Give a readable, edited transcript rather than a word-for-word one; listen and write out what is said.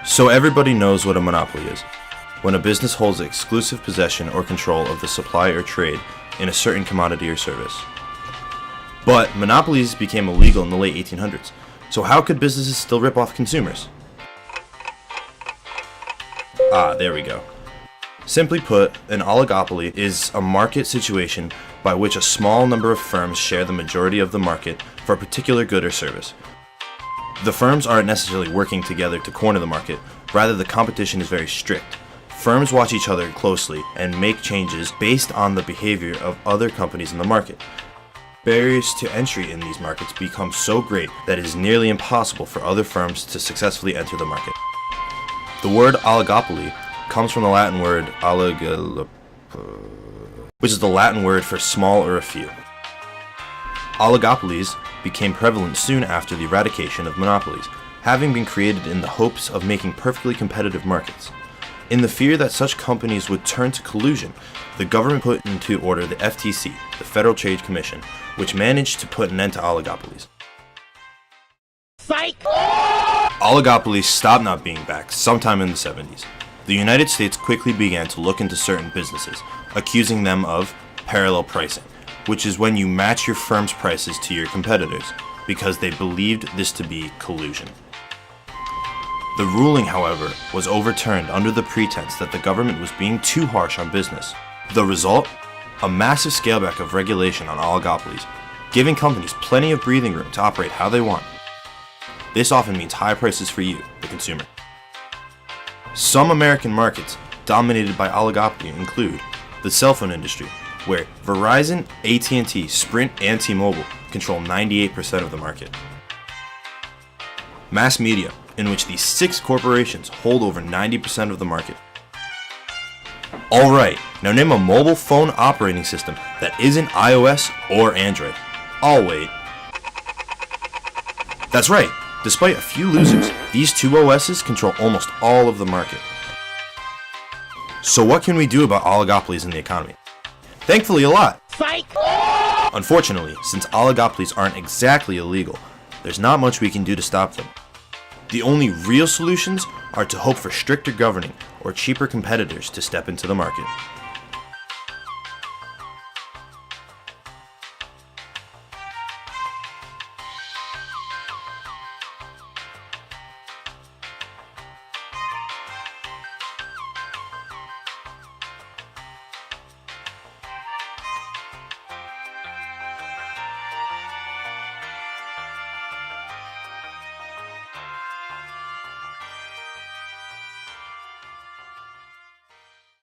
So everybody knows what a monopoly is. When a business holds exclusive possession or control of the supply or trade in a certain commodity or service. But monopolies became illegal in the late 1800s, so how could businesses still rip off consumers? There we go. Simply put, an oligopoly is a market situation by which a small number of firms share the majority of the market for a particular good or service. The firms aren't necessarily working together to corner the market, rather the competition is very strict. Firms watch each other closely and make changes based on the behavior of other companies in the market. Barriers to entry in these markets become so great that it is nearly impossible for other firms to successfully enter the market. The word oligopoly comes from the Latin word which is the Latin word for small or a few. Oligopolies became prevalent soon after the eradication of monopolies, having been created in the hopes of making perfectly competitive markets. In the fear that such companies would turn to collusion, the government put into order the FTC, the Federal Trade Commission, which managed to put an end to oligopolies. Psych! Oligopolies stopped not being backed sometime in the 70s. The United States quickly began to look into certain businesses, accusing them of parallel pricing, which is when you match your firm's prices to your competitors, because they believed this to be collusion. The ruling, however, was overturned under the pretense that the government was being too harsh on business. The result? A massive scaleback of regulation on oligopolies, giving companies plenty of breathing room to operate how they want. This often means high prices for you, the consumer. Some American markets dominated by oligopoly include the cell phone industry, where Verizon, AT&T, Sprint, and T-Mobile control 98% of the market. Mass media, in which these 6 corporations hold over 90% of the market. Alright, now name a mobile phone operating system that isn't iOS or Android. I'll wait. That's right, despite a few losers, these 2 OSs control almost all of the market. So what can we do about oligopolies in the economy? Thankfully a lot. Psych! Unfortunately, since oligopolies aren't exactly illegal, there's not much we can do to stop them. The only real solutions are to hope for stricter governing or cheaper competitors to step into the market.